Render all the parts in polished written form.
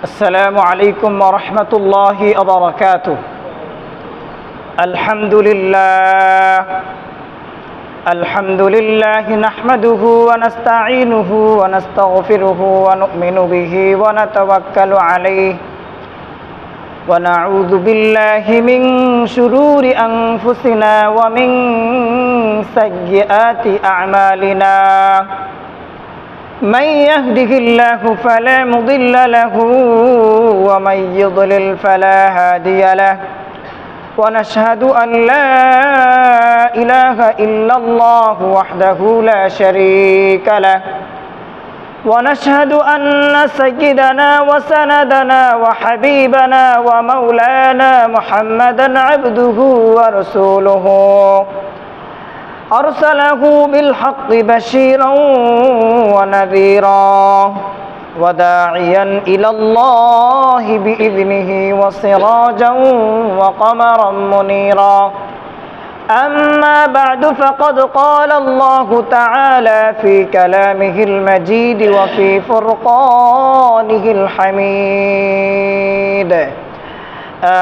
السلام عليكم ورحمة الله وبركاته. الحمد لله نحمده ونستعينه ونستغفره ونؤمن به ونتوكل عليه ونعوذ بالله من شرور أنفسنا ومن سيئات أعمالنا. من يهده الله فلا مضل له ومن يضلل فلا هادي له ونشهد أن لا إله إلا الله وحده لا شريك له ونشهد أن سيدنا وسندنا وحبيبنا ومولانا محمدا عبده ورسوله أرسله بالحق بشيرا ونذيرا وداعيا إلى الله بإذنه وسراجا وقمرا منيرا. أما بعد فقد قال الله تعالى في كلامه المجيد وفي فرقانه الحميد.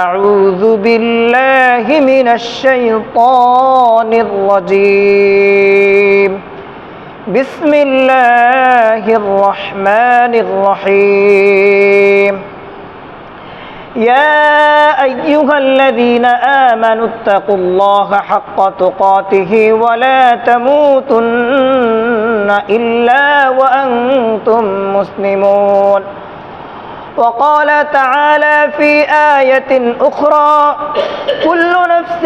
أعوذ بالله من الشيطان الرجيم. بسم الله الرحمن الرحيم. يا أيها الذين آمنوا اتقوا الله حق تقاته ولا تموتن إلا وأنتم مسلمون. وقال تعالى في آية أخرى كل نفس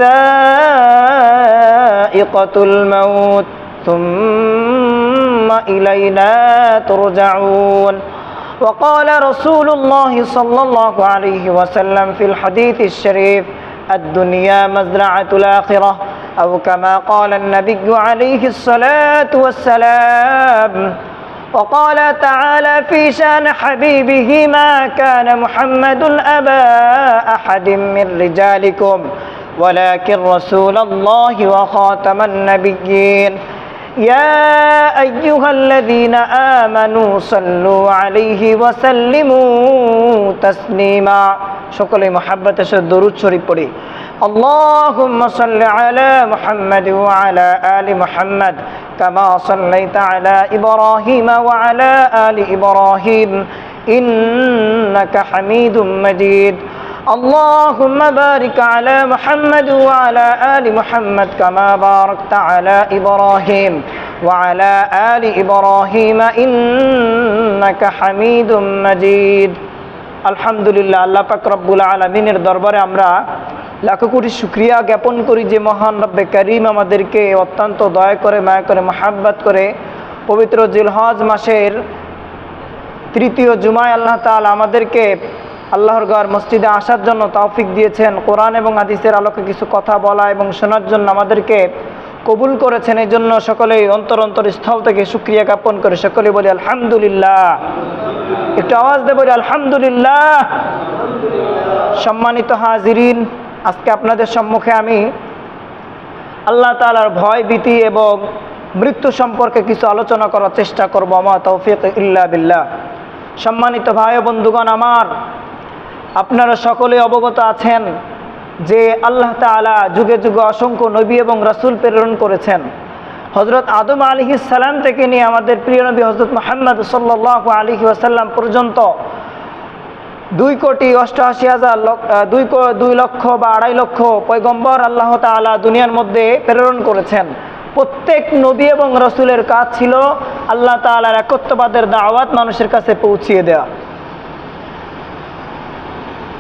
ذائقة الموت ثم إلينا ترجعون. وقال رسول الله صلى الله عليه وسلم في الحديث الشريف الدنيا مزرعة الآخرة أو كما قال النبي عليه الصلاة والسلام. وقال تعالى في شان حبيبه ما كان محمد أبا أحد من رجالكم ولكن رسول الله وخاتم النبيين. يا أيها الذين آمنوا صلوا عليه وسلموا تسليما. সকলে মুহাব্বতের সাথে দরুদ শরীফ পড়ি। اللهم صل على محمد وعلى آل محمد كما صليت على إبراهيم وعلى آل إبراهيم إنك حميد مجيد. اللهم بارك على محمد وعلى آل محمد كما باركت على إبراهيم وعلى آل إبراهيم إنك حميد مجيد. আলহামদুলিল্লাহ, আল্লাহ পাক রব্বুল আলামিনের দরবারে আমরা লাখো কোটি শুকরিয়া জ্ঞাপন করি যে মহান রব্বে কারীম আমাদেরকে অত্যন্ত দয়া করে, মায়া করে, মহাব্বত করে পবিত্র জিলহজ মাসের তৃতীয় জুমায় আল্লাহ তাআলা আমাদেরকে আল্লাহর ঘর মসজিদে আসার জন্য তৌফিক দিয়েছেন। কোরআন এবং হাদিসের আলোকে কিছু কথা বলা এবং শোনার জন্য আমাদেরকে কবুল করেছেন। এই জন্য সকলেই অন্তরস্থল থেকে শুকরিয়া জ্ঞাপন করে সকলে বলি আলহামদুলিল্লাহ। একটু আওয়াজ দিয়ে বলি আলহামদুলিল্লাহ। সম্মানিত হাজিরিন, আজকে আপনাদের সম্মুখে আমি আল্লাহ তাআলার ভয়, ভীতি এবং মৃত্যু সম্পর্কে কিছু আলোচনা করার চেষ্টা করব। আমা তৌফিক ইল্লা বিল্লাহ। সম্মানিত ভাই ও বন্ধুগণ আমার, আপনারা সকলে অবগত আছেন যে আল্লাহ তাআলা যুগে যুগে অসংখ্য নবী এবং রাসূল প্রেরণ করেছেন। হযরত আদম আলাইহিস সালাম থেকে নিয়ে আমাদের প্রিয় নবী হযরত মুহাম্মদ সাল্লাল্লাহু আলাইহি ওয়াসাল্লাম পর্যন্ত 2 লক্ষ বা 2.5 লক্ষ পয়গম্বর আল্লাহ তাআলা দুনিয়ার মধ্যে প্রেরণ করেছেন। প্রত্যেক নবী এবং রাসূলের কাজ ছিল আল্লাহ তাআলার একত্ববাদের দাওয়াত মানুষের কাছে পৌঁছিয়ে দেওয়া।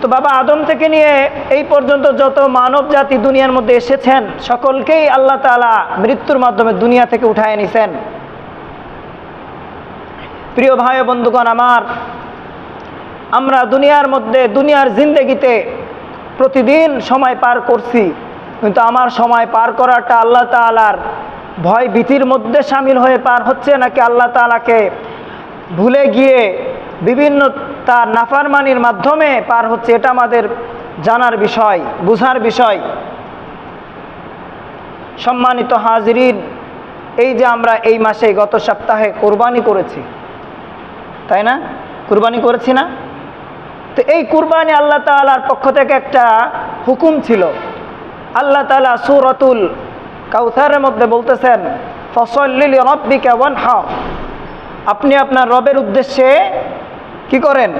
তো বাবা আদম থেকে নিয়ে এই পর্যন্ত যত মানব জাতি দুনিয়ার মধ্যে এসেছেন সকলকেই আল্লাহ তাআলা মৃত্যুর মাধ্যমে দুনিয়া থেকে উঠায় নিছেন। প্রিয় ভাই ও বন্ধুগণ আমার, আমরা দুনিয়ার মধ্যে দুনিয়ার জিন্দেগিতে প্রতিদিন সময় পার করছি, কিন্তু আমার সময় পার করাটা আল্লাহ তাআলার ভয় ভীতির মধ্যে শামিল হয়ে পার হচ্ছে নাকি আল্লাহ তাআলাকে ভুলে গিয়ে বিভিন্ন তার নাফরমানির মাধ্যমে পার হচ্ছে, এটা আমাদের জানার বিষয়, বুঝার বিষয়। সম্মানিত হাজিরিন, এই যে আমরা এই মাসে গত সপ্তাহে কোরবানি করেছি, তাই না? কুরবানি করেছি না? তো এই কুরবানি আল্লাহ তাআলার পক্ষ থেকে একটা হুকুম ছিল। আল্লাহ তাআলা সূরাতুল কাউসারের মধ্যে বলতেছেন, ফসল্লি লিরাব্বিকা ওয়ানহার, আপনি আপনার রবের উদ্দেশ্যে কি করেন?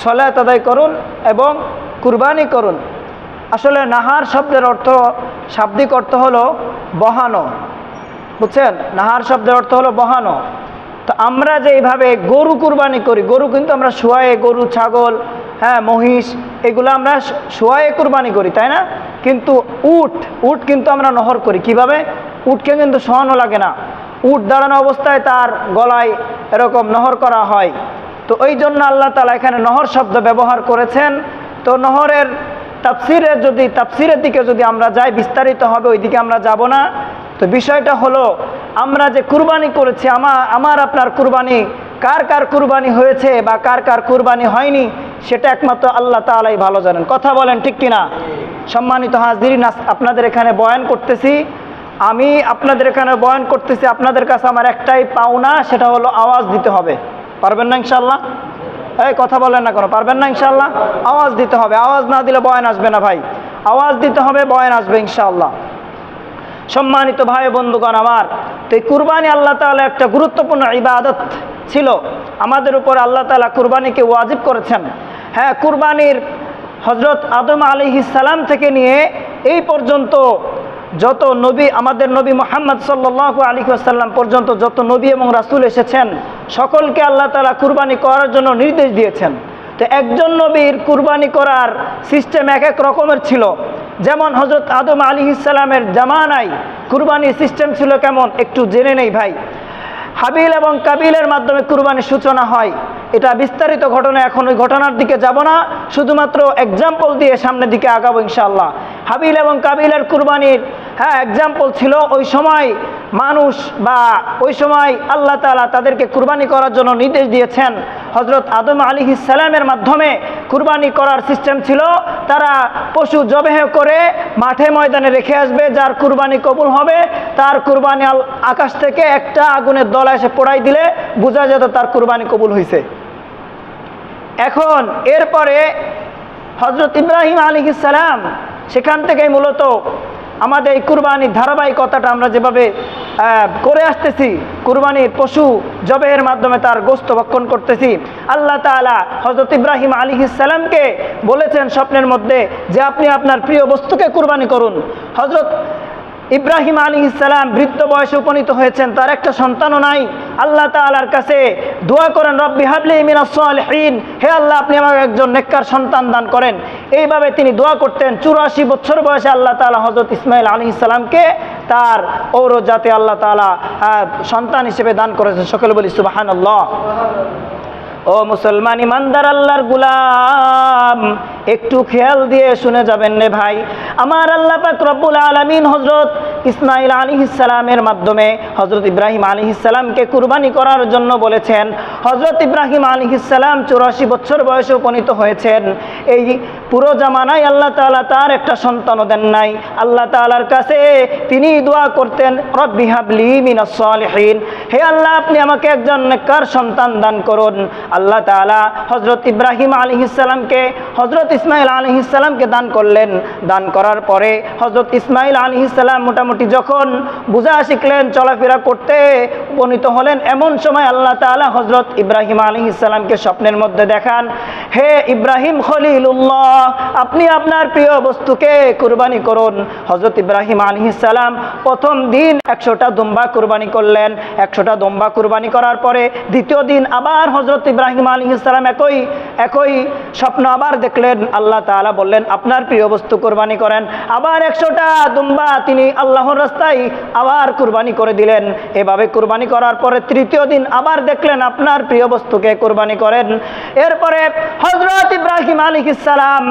সালাত আদায় করুন এবং কুরবানি করুন। আসলে নাহার শব্দের অর্থ, শাব্দিক অর্থ হলো বহানো, বুঝছেন? নাহার শব্দের অর্থ হলো বহানো। তো আমরা যে এইভাবে গরু কুরবানি করি, গরু কিন্তু আমরা শোয়ায়ে, গরু, ছাগল, হ্যাঁ, মহিষ, এগুলো আমরা শোয়ায়ে কুরবানি করি, তাই না? কিন্তু উট কিন্তু আমরা নহর করি। কিভাবে? উটকে কিন্তু শোয়ানো লাগে না, উট দাঁড়ানো অবস্থায় তার গলায় এরকম নহর করা হয়। তো ওই জন্য আল্লাহ তাআলা এখানে নহর শব্দ ব্যবহার করেছেন। তো নহরের তাফসিরের দিকে যদি আমরা যাই, বিস্তারিত হবে, ওই দিকে আমরা যাব না। তো বিষয়টা হলো, আমরা যে কুরবানি করেছি, আমার আপনার কুরবানি, কার কুরবানি হয়েছে বা কার কুরবানি হয়নি, সেটা একমাত্র আল্লাহ তাআলাই ভালো জানেন। কথা বলেন ঠিক কিনা? সম্মানিত হাজিরিন, আপনাদের এখানে বয়ান করতেছি, আমি আপনাদের এখানে বয়ান করতেছি, আপনাদের কাছে আমার একটাই পাওনা, সেটা হলো আওয়াজ দিতে হবে। পারবেন না ইনশাআল্লাহ? এই কথা বলেন না কেন? পারবেন না ইনশাআল্লাহ? আওয়াজ দিতে হবে, আওয়াজ না দিলে বয়ান আসবে না ভাই, আওয়াজ দিতে হবে, বয়ান আসবে ইনশাআল্লাহ। সম্মানিত ভাই বন্ধুগণ আমার, তো এই কুরবানি আল্লাহ তাআলা একটা গুরুত্বপূর্ণ ইবাদত ছিল আমাদের উপর। আল্লাহ তাআলা কুরবানিকে ওয়াজিব করেছেন। হ্যাঁ, কুরবানির হযরত আদম আলাইহিস সালাম থেকে নিয়ে এই পর্যন্ত যত নবী, আমাদের নবী মুহাম্মদ সাল্লাল্লাহু আলাইহি ওয়াসাল্লাম পর্যন্ত যত নবী এবং রাসূল এসেছেন, সকলকে আল্লাহ তাআলা কুরবানি করার জন্য নির্দেশ দিয়েছেন। তো একজন নবীর কুরবানি করার সিস্টেম এক এক রকমের ছিল। যেমন হযরত আদম আলাইহিস সালামের জামানায় কুরবানির সিস্টেম ছিল কেমন, একটু জেনে নেই ভাই। হাবিল এবং কাবিলের মাধ্যমে কুরবানির সূচনা হয়। এটা বিস্তারিত ঘটনা, এখন ওই ঘটনার দিকে যাব না, শুধুমাত্র এক্সাম্পল দিয়ে সামনের দিকে আগাবো ইনশাআল্লাহ। হাবিল এবং কাবিলের কুরবানির এক্সাম্পল ছিল, ওই সময় মানুষ বা ওই সময় আল্লাহ তাআলা তাদেরকে কুরবানি করার জন্য নির্দেশ দিয়েছেন। হযরত আদম আলাইহিস সালামের মাধ্যমে কুরবানি করার সিস্টেম ছিল, তারা পশু জবেহ করে মাঠে ময়দানে রেখে আসবে, যার কুরবানি কবুল হবে তার কুরবানি আকাশ থেকে একটা আগুনের দলা এসে পোড়াই দিলে বোঝা যেত তার কুরবানি কবুল হয়েছে। এখন এরপরে হযরত ইব্রাহিম আলাইহিস সালাম, সেখান থেকেই মূলত আমাদের এই কুরবানির ধারাবাহিকতাটা আমরা যেভাবে করে আসতেছি, কুরবানির পশু জবেহের মাধ্যমে তার গোশত ভক্ষণ করতেছি। আল্লাহ তাআলা হযরত ইব্রাহিম আলাইহিস সালামকে বলেছেন স্বপ্নের মধ্যে যে আপনি আপনার প্রিয় বস্তুকে কুরবানি করুন। হযরত ইব্রাহিম আলাইহিস সালাম বৃদ্ধ বয়সে উপনীত হয়েছেন, তার একটা সন্তানও নাই। আল্লাহ তাআলার কাছে দোয়া করেন, রব্বি হাবলি মিনাস সালিহিন, হে আল্লাহ আপনি আমাকে একজন নেককার সন্তান দান করেন। এইভাবে তিনি দোয়া করতেন। 84 বছর বয়সে আল্লাহ তাআলা হযরত ইসমাঈল আলাইহিস সালামকে তার ঔরজাতে আল্লাহ তাআলা সন্তান হিসেবে দান করেছেন। সকলে বলি সুবহানাল্লাহ। ও মুসলমান ইমানদার আল্লাহর গুলাম, একটু খেয়াল দিয়ে শুনে যাবেন রে ভাই। আমার আল্লাহ পাক রব্বুল আলামিন হযরত ইসমাঈল আলাইহিস সালামের মাধ্যমে হযরত ইব্রাহিম আলাইহিস সালামকে কুরবানি করার জন্য বলেছেন। হযরত ইব্রাহিম আলাইহিস সালাম 84 বছর বয়সে উপনীত হয়েছেন। এই পুরো জামানায় আল্লাহ তাআলা তার একটা সন্তানও দেন নাই। আল্লাহ তাআলার কাছে তিনি দোয়া করতেন, রব্বি হাবলি মিনাস সালিহিন, হে আল্লাহ আপনি আমাকে একজন নেককার সন্তান দান করুন। আল্লাহ তাআলা হযরত ইব্রাহিম আলাইহিস সালামকে হযরত ইসমাঈল আলাইহিস সালামকে দান করলেন। দান করার পরে হযরত ইসমাঈল আলাইহিস সালাম মোটামুটি যখন বুঝা শিখলেন, চলাফেরা করতে উপনীত হলেন, এমন সময় আল্লাহ তাআলা হযরত ইব্রাহিম আলাইহিস সালামকে স্বপ্নের মধ্যে দেখান, হে ইব্রাহিম খলিলুল্লাহ, আপনি আপনার প্রিয় বস্তুকে কুরবানি করুন। হযরত ইব্রাহিম আলাইহিস সালাম প্রথম দিন 100টা দুম্বা কুরবানি করলেন। 100টা দুম্বা কুরবানি করার পরে দ্বিতীয় দিন আবার হযরত ইব্রাহিম আলাইহিস সালাম একই স্বপ্ন আবার দেখলেন। আল্লাহ তাআলা বললেন আপনার প্রিয় বস্তু কুরবানি করেন। আবার 100টা দুম্বা তিনি আল্লাহর রাস্তায় আবার কুরবানি করে দিলেন। এভাবে কুরবানি করার পরে তৃতীয় দিন আবার দেখলেন আপনার প্রিয় বস্তুকে কুরবানি করেন। এরপরে হযরত ইব্রাহিম আলাইহিস সালাম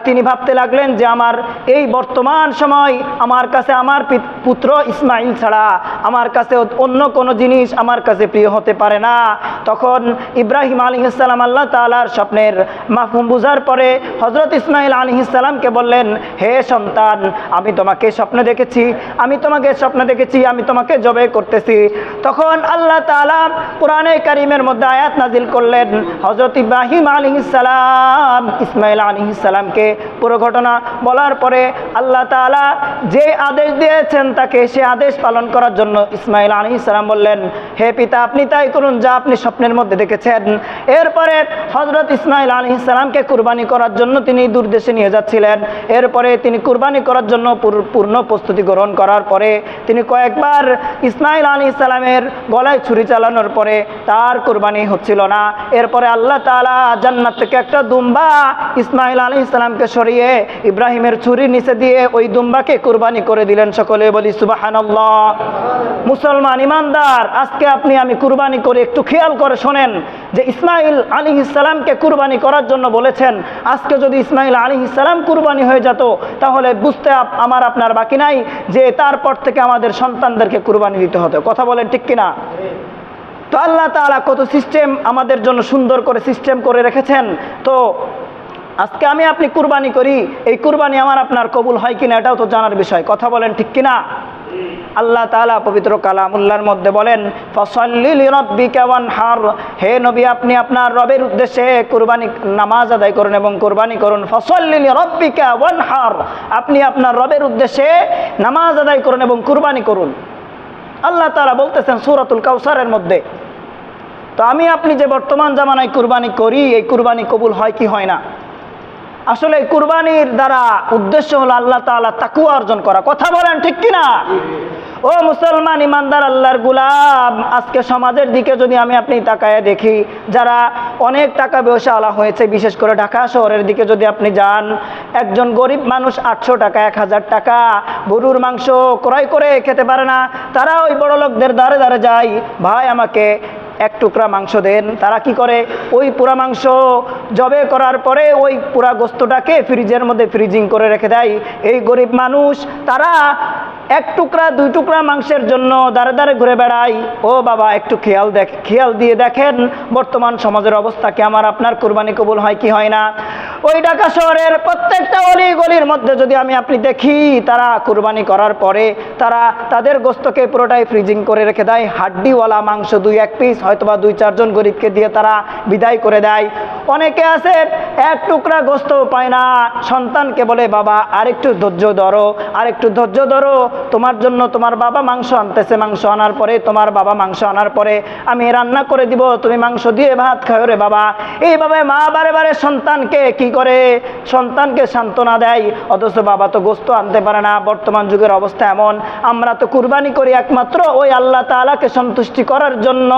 তিনি ভাবতে লাগলেন যে আমার এই বর্তমান সময় আমার কাছে আমার পুত্র ইসমাইল ছাড়া আমার কাছে অন্য কোনো জিনিস আমার কাছে প্রিয় হতে পারে না। তখন ইব্রাহিম আলাইহিস সালাম আল্লাহ তাআলার স্বপ্নের মাফহুম বুঝার পরে হযরত ইসমাইল আলাইহিস সালামকে বললেন, হে সন্তান, আমি তোমাকে স্বপ্নে দেখেছি, আমি তোমাকে জবে করতেছি। তখন আল্লাহ তাআলা কোরআনে কারীমের মধ্যে আয়াত নাজিল করলেন। হযরত ইব্রাহিম আলাইহিস সালাম ইসমাইল আলাইহিস সালামকে পুরো ঘটনা বলার পরে আল্লাহ তাআলা যে আদেশ দিয়েছেন তাকে সে আদেশ পালন করার জন্য ইসমাইল আলাইহিস সালাম বললেন, হে পিতা, আপনি তাই করুন যা আপনি স্বপ্নের মধ্যে দেখেছেন। এরপরে হযরত ইসমাইল আলাইহিস সালামকে কুরবানি করার জন্য তিনি দূর দেশে নিয়ে যাচ্ছিলেন। এরপরে তিনি কুরবানি করার জন্য পূর্ণ প্রস্তুতি গ্রহণ করার পরে তিনি কয়েকবার ইসমাইল আলাইহিস সালামের গলায় ছুরি চালানোর পরে তার কুরবানি হচ্ছিল না। এরপরে আল্লাহ তাআলা জান্নাত থেকে একটা দুম্বা ইসমাইল আলাইহিস সালামকে সরিয়ে ইব্রাহিমের ছুরির নিচে দিয়ে ওই দুম্বাকে কুরবানি করে দিলেন। সকলে বলি সুবহানাল্লাহ। মুসলমান ইমানদার, আজকে আপনি আমি কুরবানি করে একটু খেয়াল করে শোনেন যে ইসমাইল আলাইহিস সালামকে কুরবানি করার জন্য বলেছেন। আজকে যদি ইসমাইল আলাইহিস সালাম কুরবানি হয়ে যেত তাহলে বুঝতে আমার আপনার বাকি নাই যে তারপর থেকে আমাদের সন্তানদেরকে কুরবানি দিতে হতো। কথা বলেন ঠিক কিনা? তো আল্লাহ তাআলা কত সিস্টেম আমাদের জন্য সুন্দর করে সিস্টেম করে রেখেছেন। তো আজকে আমি আপনি কুরবানি করি, এই কুরবানি আমার আপনার কবুল হয় কিনা এটাও তো জানার বিষয়। কথা বলেন ঠিক কিনা? আল্লাহ তাআলা পবিত্র কালামুল্লাহর মধ্যে বলেন, ফাসাল্লি লিরাব্বিকা ওয়ানহার, হে নবী আপনি আপনার রবের উদ্দেশ্যে কুরবানি নামাজ আদায় করুন এবং কুরবানি করুন। ফাসাল্লি লিরাব্বিকা ওয়ানহার, আপনি আপনার রবের উদ্দেশ্যে নামাজ আদায় করুন এবং কুরবানি করুন। আল্লাহ তাআলা বলতেছেন সূরাতুল কাউসারের মধ্যে। তো আমি আপনি যে বর্তমান জামানায় কুরবানি করি, এই কুরবানি কবুল হয় কি হয় না? আসলে কুরবানির দ্বারা উদ্দেশ্য হলো আল্লাহ তাআলা তাকওয়া অর্জন করা। কথা বলেন ঠিক কিনা? ও মুসলমান ইমানদার আল্লাহর গোলাম, আজকে সমাজের দিকে যদি আমি আপনি তাকায় দেখি, যারা অনেক টাকা পয়সাওয়ালা হয়েছে, বিশেষ করে ঢাকা শহরের দিকে যদি আপনি যান, একজন গরিব মানুষ 800 টাকা 1000 টাকা গরুর মাংস ক্রয় করে খেতে পারে না। তারা ওই বড় লোকদের দ্বারে দ্বারে যায়, ভাই আমাকে এক টুকরা মাংস দেন। তারা কি করে, ওই পুরা মাংস জবে করার পরে ওই পুরা গোস্তটাকে ফ্রিজের মধ্যে ফ্রিজিং করে রেখে দেয়। এই গরিব মানুষ তারা এক টুকরা 2 টুকরা মাংসের জন্য দাঁড়ে দাঁড়ে ঘুরে বেড়ায়। ও বাবা, একটু খেয়াল দিয়ে দেখেন বর্তমান সমাজের অবস্থা কি? আমার আপনার কুরবানি কবুল হয় কি হয় না? ওই ঢাকা শহরের প্রত্যেকটা অলি গলির মধ্যে যদি আমি আপনি দেখি, তারা কুরবানি করার পরে তারা তাদের গোস্তকে পুরোটাই ফ্রিজিং করে রেখে দেয়। হাড্ডিওয়ালা মাংস 2-1 পিস হয়তোবা 2-4 জন গরিবকে দিয়ে তারা বিদায় করে দেয়। অনেকে আছে এক টুকরা গোস্ত পায় না, সন্তানকে বলে বাবা আরেকটু ধৈর্য ধরো, তোমার জন্য তোমার বাবা মাংস আনতেছে, মাংস আনার পরে তোমার বাবা মাংস আনার পরে আমি রান্না করে দিব, তুমি মাংস দিয়ে ভাত খাও রে বাবা। এইভাবে মা বারে বারে সন্তানকে কি করে, সন্তানকে সান্ত্বনা দেয়, অথচ বাবা তো গোস্ত আনতে পারে না। বর্তমান যুগের অবস্থা এমন, আমরা তো কুরবানি করি একমাত্র ওই আল্লাহ তাআলাকে সন্তুষ্টি করার জন্য,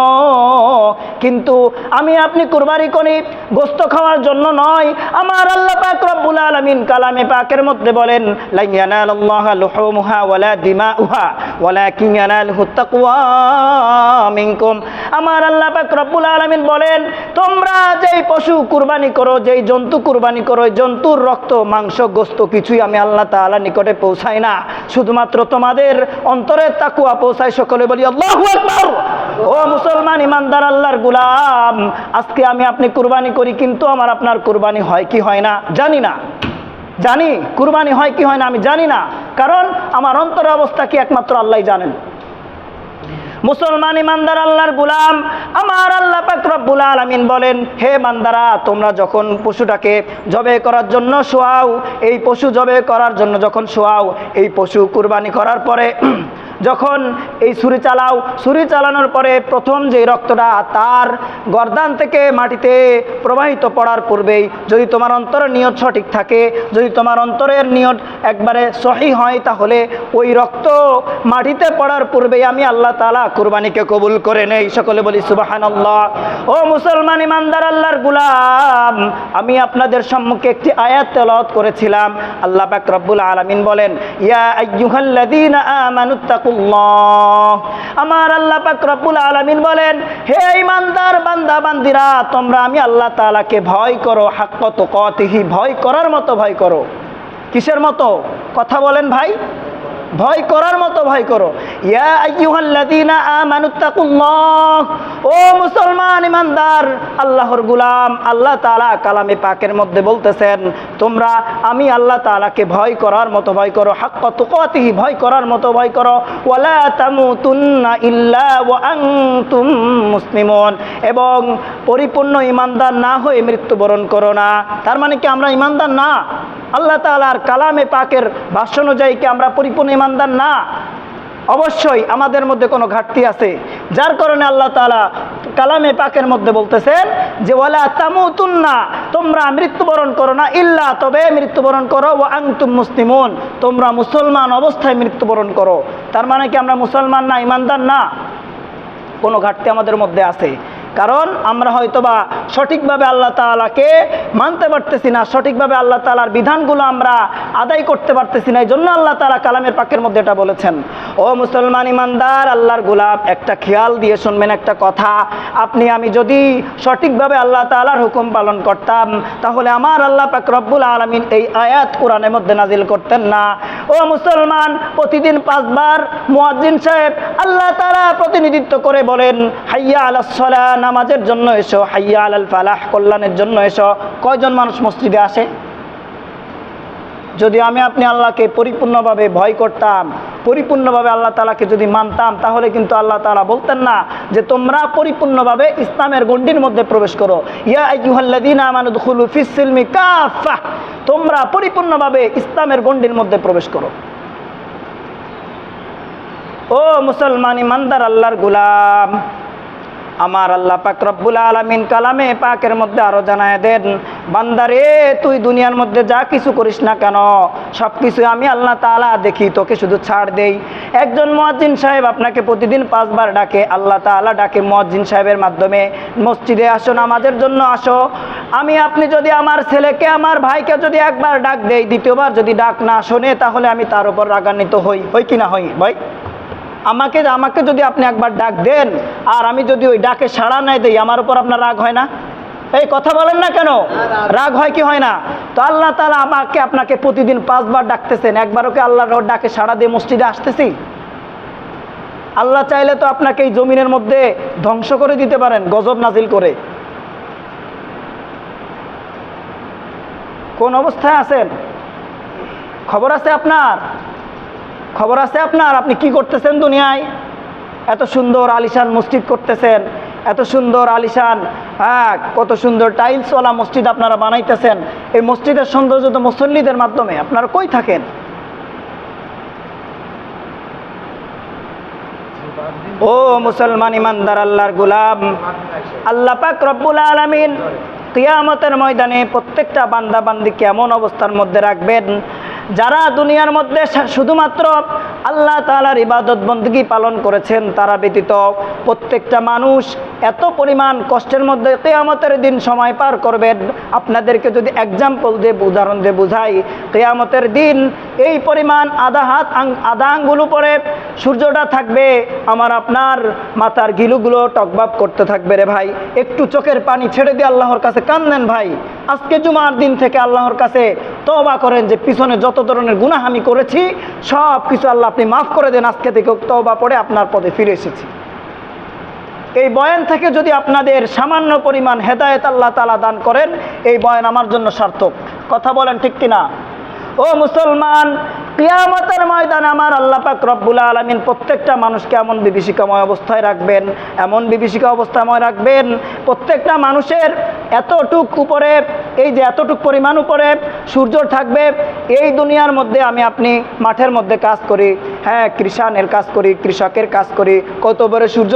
কিন্তু আমি আপনি কুরবানি করি গোস্ত খাওয়ার জন্য নয়। আমার আল্লাহ পাক রব্বুল আলামিন কালামে পাকের মধ্যে বলেন, লা ইয়ানালাল্লাহু লুহুমুহা ওয়ালা দিমাউহা ওয়ালাকিন ইয়ানালুহুত তাকওয়া মিনকুম। আমার আল্লাহ পাক রব্বুল আলামিন বলেন, তোমরা যেই পশু কুরবানি করো, যেই জন্তু কুরবানি করো, জন্তুর রক্ত মাংস গোস্ত কিছুই আমি আল্লাহ তাআলার নিকটে পৌঁছাই না, শুধুমাত্র তোমাদের অন্তরের তাকওয়া পৌঁছায়। সকলে বলি আল্লাহু আকবার। ও মুসলমান ইমানদার আল্লাহর গোলাম, আজকে আমি আপনি কুরবানি করি, কিন্তু আমার আপনার কুরবানি হয় কি হয় না জানি না। কুরবানি হয় কি হয় না আমি জানি না, কারণ আমার অন্তরের অবস্থা কি একমাত্র আল্লাহই জানেন। মুসলমান ইমানদার আল্লাহর গোলাম, আমার আল্লাহ পাক রব্বুল আলামিন বলেন, হে বান্দারা, তোমরা যখন পশুটাকে জবে করার জন্য শোয়াও, এই পশু জবে করার জন্য যখন শোয়াও, এই পশু কুরবানি করার পরে যখন এই ছুরি চালানোর পরে প্রথম যে রক্তটা তার গর্দান থেকে মাটিতে প্রবাহিত পড়ার পূর্বেই যদি তোমার অন্তরের নিয়ত সঠিক থাকে, যদি তোমার অন্তরের নিয়ত একবারে সহি হয়, তাহলে ওই রক্ত মাটিতে পড়ার পূর্বেই আমি আল্লাহ তাআলা কুরবানিকে কবুল করে নেই। সকলে বলি সুবহানাল্লাহ। ও মুসলমান ইমানদার আল্লাহর গোলাম, আমি আপনাদের সম্মুখে একটি আয়াত তেলাওয়াত করেছিলাম। আল্লাহ পাক রব্বুল আলামিন বলেন, ইয়া আইয়ুহাল্লাযীনা আমানুত্তাকু ইত্তাকুল্লাহ। আমার আল্লাহ পাক রব্বুল আলামিন বলেন, হে ঈমানদার বান্দা বান্দিরা, তোমরা আমি আল্লাহ তাআলাকে ভয় করো, হাক্কা তুকাতিহি, ভয় করার মতো ভয় করো। কিসের মতো? কথা বলেন ভাই, ভয় করার মতো ভয় করো। ইয়া আইয়ুহাল্লাযীনা আমানুত্তাকুল্লাহ, ও মুসলমান ইমানদার আল্লাহর গোলাম, আল্লাহ তাআলা কালামে পাকের মধ্যে বলতেছেন, তোমরা আমি আল্লাহ তাআলাকে ভয় করার মতো ভয় করো, হাক্কা তুকাতিহি, ভয় করার মতো ভয় করো। ওয়ালা তামুতুন্না ইল্লা ওয়া আনতুম মুসলিমুন, এবং পরিপূর্ণ ইমানদার না হয়ে মৃত্যুবরণ করো না। তার মানে কি আমরা ইমানদার না? আল্লাহ তাআলার কালামে পাকের ভাষ্য অনুযায়ী কি আমরা পরিপূর্ণ ইমানদার না? অবশ্যই আমাদের মধ্যে কোনো ঘাটতি আছে, যার কারণে আল্লাহ তাআলা কালামে পাকের মধ্যে বলতেছেন যে ওয়ালা তামুতুন্না, তোমরা মৃত্যুবরণ করো না, ইল্লা, তবে মৃত্যুবরণ করো, ওয়া আনতুম মুসলিমুন, তোমরা মুসলমান অবস্থায় মৃত্যুবরণ করো। তার মানে কি আমরা মুসলমান না, ইমানদার না? কোনো ঘাটতি আমাদের মধ্যে আছে, কারণ আমরা হয়তোবা সঠিকভাবে আল্লাহ তাআলাকে মানতে পারতেছি না, সঠিকভাবে আল্লাহ তাআলার বিধানগুলো আমরা আদায় করতে পারতেছি না। এই জন্য আল্লাহ তাআলা কালামের পাকের মধ্যে এটা বলেছেন। ও মুসলমান ইমানদার আল্লাহর গোলাম, একটা খেয়াল দিয়ে শুনবেন একটা কথা, আপনি আমি যদি সঠিকভাবে আল্লাহ তাআলার হুকুম পালন করতাম, তাহলে আমার আল্লাহ পাক রব্বুল আলামিন এই আয়াত কোরআনের মধ্যে নাজিল করতেন না। ও মুসলমান, প্রতিদিন 5 বার মুয়াজ্জিন সাহেব আল্লাহ তাআলা প্রতিনিধিত্ব করে বলেন, হাইয়া আলাস সালাহ, নামাজের জন্য এসো, হাইয়া আলাল ফালাহ, কল্যাণের জন্য এসো। কয়জন মানুষ মসজিদে আসে? যদি আমি আপনি আল্লাহকে পরিপূর্ণভাবে ভয় করতাম, পরিপূর্ণভাবে আল্লাহ তাআলাকে যদি মানতাম, তাহলে কিন্তু আল্লাহ তাআলা বলতেন না যে তোমরা পরিপূর্ণভাবে ইসলামের গণ্ডির মধ্যে প্রবেশ করো। ইয়া আইয়ুহাল্লাযীনা আমানু দুখুলু ফিস সিলমি কাফা, তোমরা পরিপূর্ণভাবে ইসলামের গণ্ডির মধ্যে প্রবেশ করো। ও মুসলমান ইমানদার আল্লাহর গোলাম, আমার আল্লাহ পাক রব্বুল আলামিন কালামে পাকের মধ্যে আরো জানায় দেন, বান্দারে তুই দুনিয়ার মধ্যে যা কিছু করিস না কেন, সব কিছু আমি আল্লাহ তাআলা দেখি, তোকে শুধু ছাড় দেই। একজন মুয়াজ্জিন সাহেব আপনাকে প্রতিদিন 5 বার ডাকে, আল্লাহ তাআলা ডাকে মুয়াজ্জিন সাহেবের মাধ্যমে, মসজিদে আসো, নামাজের জন্য আসো। আমি আপনি যদি আমার ছেলেকে, আমার ভাইকে যদি একবার ডাক দেই, দ্বিতীয়বার যদি ডাক না শোনে, তাহলে আমি তার উপর রাগান্বিত হই কি না হই ভাই? আমাকে যদি আপনি একবার ডাক দেন আর আমি যদি ওই ডাকে সাড়া নাই দেই, আমার উপর আপনার রাগ হয় না? এই কথা বলেন না কেন? রাগ হয় কি হয় না? তো আল্লাহ তাআলা আমাকে আপনাকে প্রতিদিন 5 বার ডাকতেছেন, একবারও কি আল্লাহর ডাকে সাড়া দিয়ে মসজিদে আসতেছি? আল্লাহ চাইলে তো আপনাকে এই জমিনের মধ্যে ধ্বংস করে দিতে পারেন, গজব নাজিল করে। কোন অবস্থায় আছেন? খবর আছে আপনার? খবর আছে আপনার? আপনি কি করতেছেন দুনিয়ায়? এত সুন্দর আলিশান মসজিদ করতেছেন, এত সুন্দর আলিশান, কত সুন্দর টাইলসওয়ালা মসজিদ আপনারা বানাইতেছেন। এই মসজিদের সৌন্দর্য তো মুসল্লিদের মাধ্যমে। আপনারা কই থাকেন? ও মুসলমান ইমানদার আল্লাহর গোলাম, আল্লাহ পাক রব্বুল আলামিন কিয়ামতের ময়দানে প্রত্যেকটা বান্দা বান্দিকে এমন অবস্থার মধ্যে রাখবেন, যারা দুনিয়ার মধ্যে শুধুমাত্র আল্লাহ তাআলার ইবাদত বন্দেগী পালন করেছেন, তারা ব্যতীত প্রত্যেকটা মানুষ এত পরিমাণ কষ্টের মধ্যে কিয়ামতের দিন সময় পার করবেন। আপনাদেরকে যদি এক্সাম্পল দিয়ে, উদাহরণ দিয়ে বুঝাই, কিয়ামতের দিন এই পরিমাণ আধা আঙ্গুল উপরে সূর্যটা থাকবে, আমার আপনার মাথার গিলুগুলো টকবাব করতে থাকবে। রে ভাই, একটু চোখের পানি ছেড়ে দিয়ে আল্লাহর কাছে কান্দেন ভাই। আজকে জুমার দিন থেকে আল্লাহর কাছে তওবা করেন যে পিছনে যত ধরনের গুনাহ আমি করেছি সব কিছু আল্লাহ আপনি মাফ করে দেন। আজকে থেকে তওবা পড়ে আপনার পদে ফিরে এসেছি। এই বয়ান থেকে যদি আপনাদের সামান্য পরিমাণ হেদায়েত আল্লাহ তাআলা দান করেন, এই বয়ান আমার জন্য সার্থক। কথা বলেন ঠিক কিনা? ও মুসলমান, কিয়ামতের ময়দানে আমার আল্লাহ পাক রব্বুল আলামিন প্রত্যেকটা মানুষকে এমন বিভীষিকাময় অবস্থায় রাখবেন, এমন বিভীষিকা অবস্থাময় রাখবেন, প্রত্যেকটা মানুষের এতটুক উপরে, এই যে এতটুক পরিমাণ উপরে সূর্য থাকবে। এই দুনিয়ার মধ্যে আমি আপনি মাঠের মধ্যে কাজ করি, কৃষাণের কাজ করি, কৃষকের কাজ করি, কত বড় সূর্য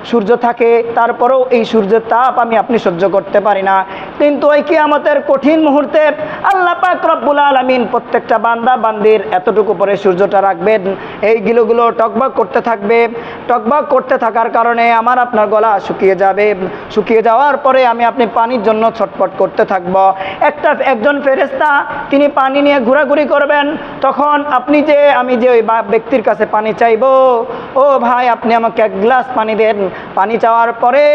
সূর্য থাকে, তারপরেও এই সূর্যের তাপ আমি আপনি সহ্য করতে পারি না। কিন্তু ওই কিয়ামতের কঠিন মুহূর্তে আল্লাহ পাক রব্বুল আলামিন প্রত্যেকটা বান্দা বান্দির এতটুকু পরে সূর্যটা রাখবেন, এই গিলোগুলো টকবক করতে থাকবে। টকবক করতে থাকার কারণে আমার আপনার গলা শুকিয়ে যাবে। শুকিয়ে যাওয়ার পরে আমি আপনি পানির জন্য ছটফট করতে থাকব। একজন ফেরেশতা তিনি পানি নিয়ে ঘোরাঘুরি করবেন। তখন আমি যে ওই ব্যক্তির কাছে পানি চাইবো, ও ভাই আপনি আমাকে এক গ্লাস পানি দেন। পানি চাওয়ার পরে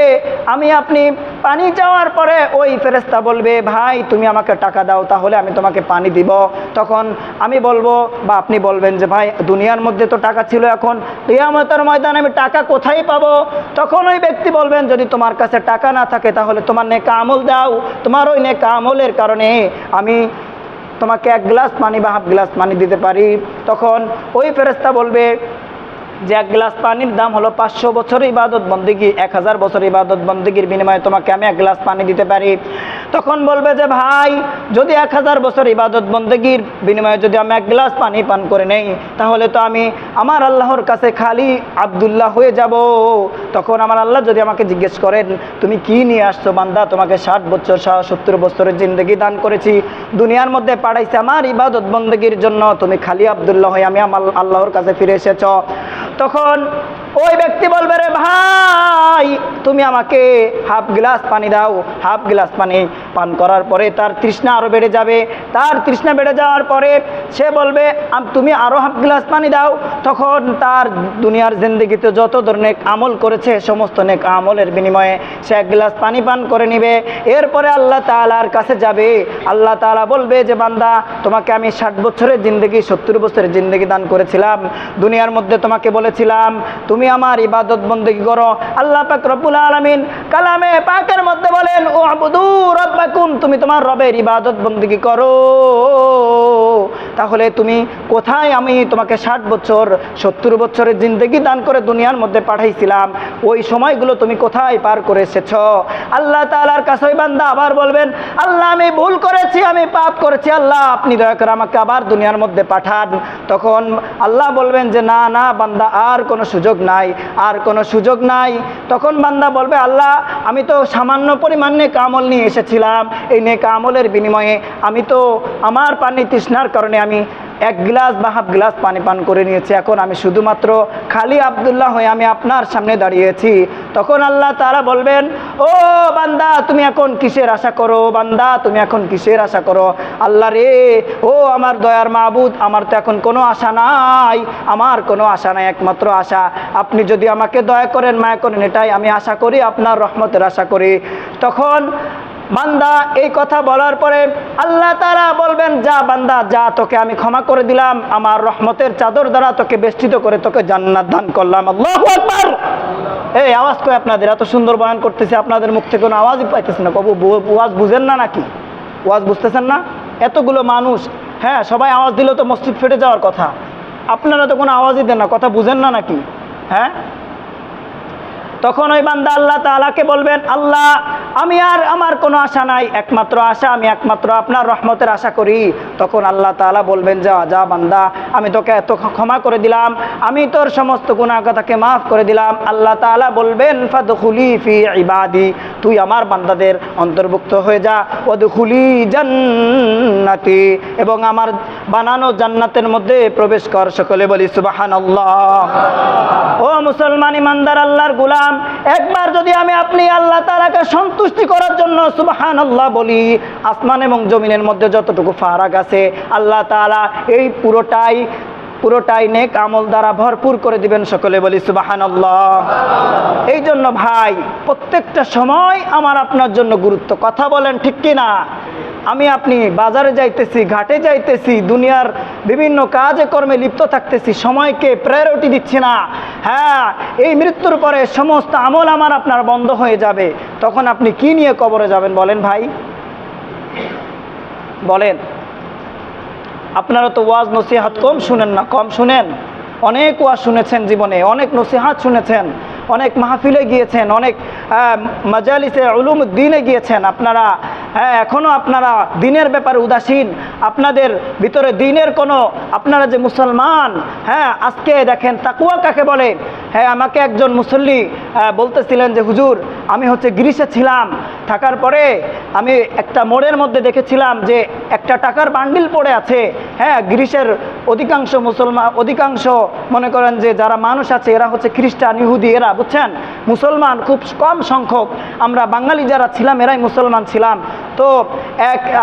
পানি চাওয়ার পরে ওই ফেরেশতা বলবে, ভাই তুমি আমাকে টাকা দাও, তাহলে আমি তোমাকে পানি দিব। তখন আমি বলবো বা আপনি বলবেন যে ভাই দুনিয়ার মধ্যে তো টাকা ছিল, এখন কিয়ামতের ময়দানে আমি টাকা কোথায় পাবো? তখন ওই ব্যক্তি বলবেন, যদি তোমার কাছে টাকা না থাকে তাহলে তোমার নেক আমল দাও, তোমার ওই নেক আমলের কারণে আমি তোমাকে এক গ্লাস পানি বা হাফ গ্লাস পানি দিতে পারি। তখন ওই ফেরেশতা বলবে যে এক গ্লাস পানির দাম হলো 500 বছর ইবাদত বন্দেগী, 1000 বছর ইবাদত বন্দেগীর বিনিময়ে তোমাকে আমি এক গ্লাস পানি দিতে পারি। তখন বলবে যে ভাই যদি 1000 বছর ইবাদত বন্দেগীর বিনিময়ে যদি আমি এক গ্লাস পানি পান করে নেই, তাহলে তো আমি আমার আল্লাহর কাছে খালি আব্দুল্লাহ হয়ে যাব। তখন আমার আল্লাহ যদি আমাকে জিজ্ঞেস করেন, তুমি কি নিয়ে আসছো বান্দা? তোমাকে 60 বছর 70 বছরের জিন্দগি দান করেছি, দুনিয়ার মধ্যে পাঠাইছি আমার ইবাদত বন্দেগীর জন্য, তুমি খালি আব্দুল্লাহ হয়ে আমি আমার আল্লাহর কাছে ফিরে এসেছ। তখন ওই ব্যক্তি বলবে, রে ভাই তুমি আমাকে হাফ গ্লাস পানি দাও। হাফ গ্লাস পানি পান করার পরে তার তৃষ্ণা আরও বেড়ে যাবে। তার তৃষ্ণা বেড়ে যাওয়ার পরে সে বলবে, তুমি আরও হাফ গ্লাস পানি দাও। তখন তার দুনিয়ার জিন্দেগিতে যত ধরনের আমল করেছে সমস্ত নেক আমলের বিনিময়ে সে এক গ্লাস পানি পান করে নিবে। এরপরে আল্লাহ তাআলার কাছে যাবে। আল্লাহ তাআলা বলবে যে বান্দা তোমাকে আমি 60 বছরের জিন্দেগি 70 বছরের জিন্দেগি দান করেছিলাম, দুনিয়ার মধ্যে তোমাকে বলেছিলাম তুমি আমার ইবাদত বন্দেগী করো। আল্লাহ পাক রব্বুল আলামিন কালামে পাকের মধ্যে বলেন, উবুদু রাব্বাকুম, তুমি তোমার রবের ইবাদত বন্দেগী করো। তাহলে তুমি কোথায় আমি তোমাকে 60 বছর 70 বছরের জিন্দেগি দান করে দুনিয়ার মধ্যে পাঠাইছিলাম, ওই সময়গুলো তুমি কোথায় পার করে এসেছো? আল্লাহ তাআলার কাছে ওই বান্দা আবার বলবেন, আল্লাহ আমি ভুল করেছি, আমি পাপ করেছি, আল্লাহ আপনি দয়া করে আমাকে আবার দুনিয়ার মধ্যে পাঠান। তখন আল্লাহ বলবেন যে না না বান্দা, আর কোনো সুযোগ নাই, আর কোনো সুযোগ নাই। তখন বান্দা বলবে, আল্লাহ আমি তো সামান্য পরিমাণ নেক আমল নিয়ে এসেছিলাম, এই নেক আমলের বিনিময়ে আমি তো আমার পানি তৃষ্ণার কারণে আমি এক গ্লাস বা হাফ গ্লাস পানি পান করে নিয়েছি, এখন আমি শুধুমাত্র খালি আব্দুল্লাহ হয়ে আমি আপনার সামনে দাঁড়িয়েছি। তখন আল্লাহ তাআলা বলবেন, ও বান্দা তুমি এখন কিসের আশা করো? বান্দা তুমি এখন কিসের আশা করো? আল্লাহ রে, ও আমার দয়ার মাবুদ, আমার তো এখন কোনো আশা নাই, আমার কোনো আশা নাই, একমাত্র আশা আপনি যদি আমাকে দয়া করেন, মায়া করেন, এটাই আমি আশা করি, আপনার রহমতের আশা করি। তখন বান্দা এই কথা বলার পরে আল্লাহ তাআলা বলবেন, যা বান্দা যা, তোকে আমি ক্ষমা করে দিলাম, আমার রহমতের চাদর দ্বারা তোকে বেষ্টিত করে তোকে জান্নাত দান করলাম। আল্লাহু আকবার। এই আওয়াজ কই আপনাদের? এত সুন্দর বয়ান করতেছি, আপনাদের মুখ থেকে কোনো আওয়াজই পাইতেছেন না। কবু ওয়াজ বুঝেন না নাকি? ওয়াজ বুঝতেছেন না? এতগুলো মানুষ, হ্যাঁ সবাই আওয়াজ দিলে তো মসজিদ ফেটে যাওয়ার কথা, আপনারা তো কোনো আওয়াজই দেন না, কথা বুঝেন না নাকি? হ্যাঁ, তখন ওই বান্দা আল্লাহ তাআলাকে বলবেন, আল্লাহ আমি আর আমার কোনো আশা নাই, একমাত্র আশা আমি একমাত্র আপনার রহমতের আশা করি। তখন আল্লাহ তাআলা বলবেন, যা যা বান্দা, আমি তোকে এত ক্ষমা করে দিলাম, আমি তোর সমস্ত গুনাহ কথাকে মাফ করে দিলাম। আল্লাহ তাআলা বলবেন, ফাদখুলি ফি ইবাদি, তুই আমার বান্দাদের অন্তর্ভুক্ত হয়ে যা, ওয়াদখুলি জান্নাতি, এবং আমার বানানো জান্নাতের মধ্যে প্রবেশ কর। সকলে বলি সুবহানাল্লাহ। ও মুসলমান ইমানদার আল্লাহর গোলাম, একবার যদি আমি আপনি আল্লাহ তাআলাকে সন্তুষ্টি করার জন্য সুবহানাল্লাহ বলি, আসমান এবং জমিনের মধ্যে যতটুকু ফারাক আছে আল্লাহ তাআলা এই পুরোটাই নেক আমল দ্বারা ভরপুর করে দিবেন। সকলে বলি সুবহানাল্লাহ। এই জন্য ভাই প্রত্যেকটা সময় আমার আপনার জন্য গুরুত্ব। কথা বলেন ঠিক কিনা? আমি আপনি বাজারে যাইতেছি, ঘাটে যাইতেছি, দুনিয়ার বিভিন্ন কাজে কর্মে লিপ্ত থাকতেছি, সময়কে প্রায়োরিটি দিচ্ছি না। হ্যাঁ, এই মৃত্যুর পরে সমস্ত আমল আমার আপনার বন্ধ হয়ে যাবে, তখন আপনি কি নিয়ে কবরে যাবেন বলেন ভাই? বলেন। আপনারা তো ওয়াজ নসিহাত কম শুনেন না, কম শুনেন। অনেক ওয়াজ শুনেছেন জীবনে, অনেক নসিহাত শুনেছেন, অনেক মাহফিলে গিয়েছেন, অনেক মাজালিসে উলুমুদ্দিনে গিয়েছেন। আপনারা এখনও আপনারা দিনের ব্যাপারে উদাসীন, আপনাদের ভিতরে দিনের কোনো, আপনারা যে মুসলমান, হ্যাঁ আজকে দেখেন তাকওয়া কাকে বলে, হ্যাঁ, আমাকে একজন মুসল্লি বলতেছিলেন যে হুজুর, আমি হচ্ছে গ্রিসে ছিলাম, থাকার পরে আমি একটা মোড়ের মধ্যে দেখেছিলাম যে একটা টাকার বান্ডিল পড়ে আছে। হ্যাঁ, গ্রিসের অধিকাংশ মুসলমান, অধিকাংশ মনে করেন যে যারা মানুষ আছে এরা হচ্ছে খ্রিস্টান, ইহুদি, এরা বুঝছেন, মুসলমান খুব কম সংখ্যক। আমরা বাঙালি যারা ছিলাম এরাই মুসলমান ছিলাম। তো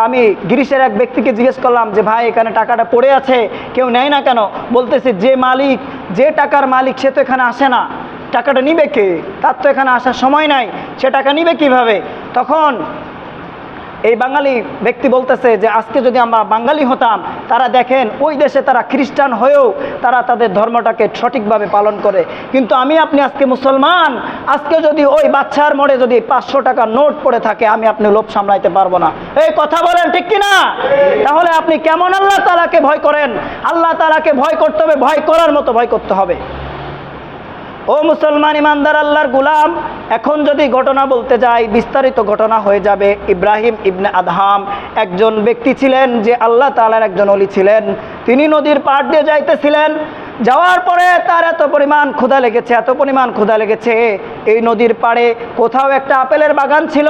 আমি গ্রিসের এক ব্যক্তিকে জিজ্ঞেস করলাম যে ভাই, এখানে টাকাটা পড়ে আছে, কেউ নেয় না কেন? বলতেছে যে মালিক, যে টাকার মালিক সে তো এখানে আসে না, টাকাটা নিবে কে? তার তো এখানে আসার সময় নাই, সে টাকা নিবে কিভাবে? তখন এই বাঙালি ব্যক্তি বলতেছে যে আজকে যদি আমরা বাঙালি হতাম, তারা দেখেন ওই দেশে তারা খ্রিস্টান হয়েও তারা তাদের ধর্মটাকে সঠিকভাবে পালন করে, কিন্তু আমি আপনি আজকে মুসলমান, আজকে যদি ওই বাচ্চার মোড়ে যদি 500 টাকার নোট পড়ে থাকে, আমি আপনি লোভ সামলাইতে পারবো না। এই কথা বলেন ঠিক কিনা? তাহলে আপনি কেমন আল্লাহ তাআলাকে ভয় করেন? আল্লাহ তাআলাকে ভয় করতে হবে, ভয় করার মতো ভয় করতে হবে। ও মুসলমান ইমানদার আল্লাহর গুলাম, এখন যদি ঘটনা বলতে যাই, বিস্তারিত ঘটনা হয়ে যাবে। ইব্রাহিম ইবনে আদহাম একজন ব্যক্তি ছিলেন যে আল্লাহ তাআলার একজন ওলি ছিলেন। তিনি নদীর পাড় দিয়ে যাইতেছিলেন, যাওয়ার পরে তার এত পরিমাণ ক্ষুধা লেগেছে, এত পরিমাণ ক্ষুধা লেগেছে, এই নদীর পাড়ে কোথাও একটা আপেলের বাগান ছিল।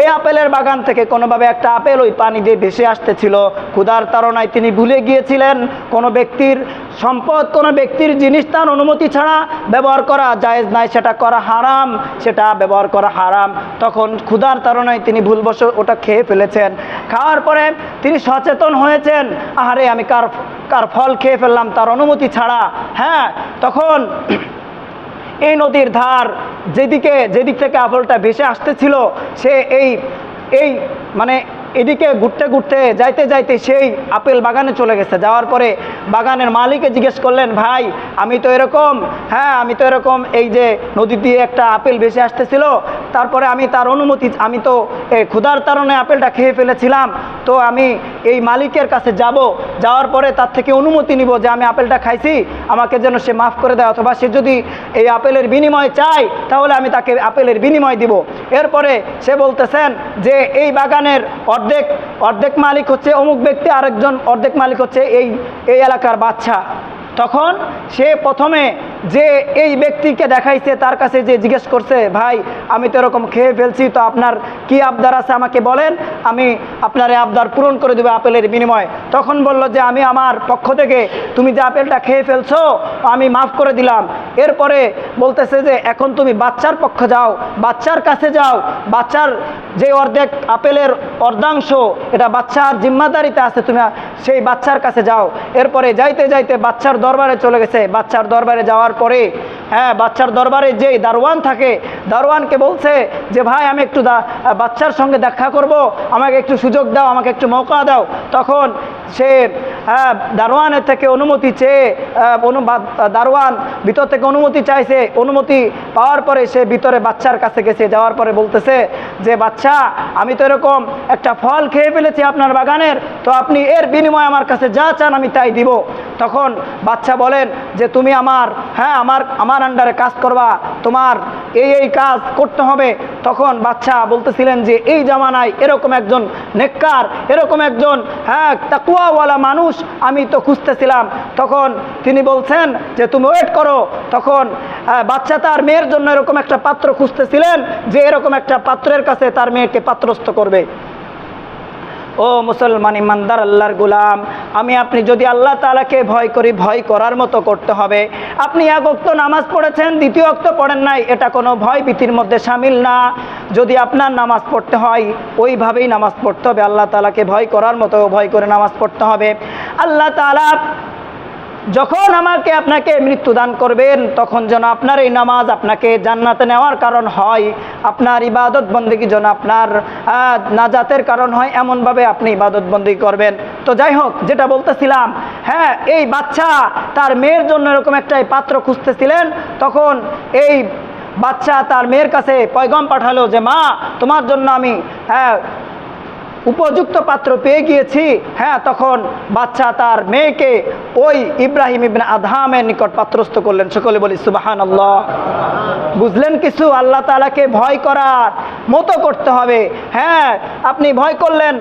এই আপেলের বাগান থেকে কোনোভাবে একটা আপেল ওই পানি দিয়ে ভেসে আসতেছিল। ক্ষুধার তাড়নায় তিনি ভুলে গিয়েছিলেন কোনো ব্যক্তির সম্পদ, কোনো ব্যক্তির জিনিস তার অনুমতি ছাড়া ব্যবহার করা জায়েজ নাই, সেটা করা হারাম, সেটা ব্যবহার করা হারাম। তখন ক্ষুধার তাড়নায় তিনি ভুলবশত ওটা খেয়ে ফেলেছেন। খাওয়ার পরে তিনি সচেতন হয়েছেন, আহারে আমি কার ফল খেয়ে ফেললাম তার অনুমতি ছাড়া। হ্যাঁ, তখন এই নদীর ধার যেদিক থেকে আপেলটা ভেসে আসতেছিল, সে এই মানে এদিকে ঘুরতে ঘুরতে যাইতে যাইতে সেই আপেল বাগানে চলে গেছে। যাওয়ার পরে বাগানের মালিককে জিজ্ঞেস করলেন, ভাই আমি তো এরকম এই যে নদী দিয়ে একটা আপেল ভেসে আসতেছিল, তারপরে আমি তার অনুমতি, আমি তো ক্ষুধার তাড়নায় আপেলটা খেয়ে ফেলেছিলাম, তো আমি এই মালিকের কাছে যাওয়ার পরে তার থেকে অনুমতি নিব যে আমি আপেলটা খাইছি, আমাকে যেন সে মাফ করে দেয়, অথবা সে যদি এই আপেলের বিনিময় চায় তাহলে আমি তাকে আপেলের বিনিময় দিব। এরপরে সে বলতেছেন যে এই বাগানের অর্ধেক মালিক হচ্ছে অমুক ব্যক্তি, আরেকজন অর্ধেক মালিক হচ্ছে এই এলাকার বাচ্চা। তখন সে প্রথমে যে এই ব্যক্তিকে দেখাইছে তার কাছে যে জিজ্ঞেস করছে, ভাই আমি তো এরকম খেয়ে ফেলছি, তো আপনার কি আবদার আছে আমাকে বলেন, আমি আপনার এই আবদার পূরণ করে দেবো আপেলের বিনিময়ে। তখন বলল যে আমি আমার পক্ষ থেকে তুমি যে আপেলটা খেয়ে ফেলছো আমি মাফ করে দিলাম। এরপরে বলতেছে যে এখন তুমি বাচ্চার পক্ষে যাও, বাচ্চার কাছে যাও, বাচ্চার যে অর্ধেক আপেলের অর্ধাংশ এটা বাচ্চার জিম্মাদারিতে আছে, তুমি সেই বাচ্চার কাছে যাও। এরপরে যাইতে যাইতে বাচ্চার দরবারে চলে গেছে। বাচ্চার দরবারে যাওয়ার পরে বাচ্চার দরবারে যেই দারোয়ান থাকে, দারোয়ানকে বলছে যে ভাই আমি একটু বাচ্চার সঙ্গে দেখা করব, আমাকে একটু সুযোগ দাও, আমাকে একটু মৌকা দাও। তখন সে দারোয়ানের থেকে অনুমতি চেয়ে দারোয়ান ভিতর থেকে অনুমতি চাইছে। অনুমতি পাওয়ার পরে সে ভিতরে বাচ্চার কাছে গেছে। যাওয়ার পরে বলতেছে যে বাচ্চা আমি তো এরকম একটা ফল খেয়ে ফেলেছি আপনার বাগানের, তো আপনি এর বিনিময়ে আমার কাছে যা চান আমি তাই দিব। তখন বাচ্চা বলেন যে তুমি আমার আন্ডারে কাজ করবা, তোমার এই কাজ করতে হবে। তখন বাচ্চা বলতেছিলেন যে এই জামানায় এরকম একজন নেককার, এরকম একজন তাকওয়াওয়ালা মানুষ আমি তো খুঁজতেছিলাম। তখন তিনি বলছেন যে তুমি ওয়েট করো। তখন বাচ্চা তার মেয়ের জন্য এরকম একটা পাত্র খুঁজতেছিলেন যে এরকম একটা পাত্রের কাছে তার মেয়েকে পাত্রস্থ করবে। ও মুসলমান ইমানদার আল্লাহর গুলাম, আমি আপনি যদি আল্লাহ তাআলাকে ভয় করি, ভয় করার মতো করতে হবে। আপনি এক ওয়াক্ত নামাজ পড়েছেন, দ্বিতীয় ওয়াক্ত পড়েন নাই, এটা কোনো ভয় ভীতির মধ্যে শামিল না। যদি আপনার নামাজ পড়তে হয় ওইভাবেই নামাজ পড়তে হবে, আল্লাহ তাআলাকে ভয় করার মতো ভয় করে নামাজ পড়তে হবে। আল্লাহ তাআলা যখন আমাকে আপনাকে মৃত্যুদান করবেন তখন যেন আপনার এই নামাজ আপনাকে জান্নাতে নেওয়ার কারণ হয়, আপনার ইবাদত বন্দেগী যেন আপনার নাজাতের কারণ হয়, এমনভাবে আপনি ইবাদত বন্দেগী করবেন। তো যাই হোক, যেটা বলতেছিলাম, এই বাচ্চা তার মেয়ের জন্য এরকম একটা পাত্র খুঁজতেছিলেন। তখন এই বাচ্চা তার মেয়ের কাছে পয়গাম পাঠালো যে মা তোমার জন্য আমি উপযুক্ত পাত্র পেয়ে গিয়েছি, হ্যাঁ, তখন বাচ্চা তার মেয়েকে ওই ইব্রাহিম ইবনে আদহামের নিকট পাত্রস্থ করলেন। সকলে বলি সুবহানাল্লাহ। বুঝলেন কিছু? আল্লাহ তাআলাকে ভয় করার মতো করতে হবে। হ্যাঁ, আপনি ভয় করলেন,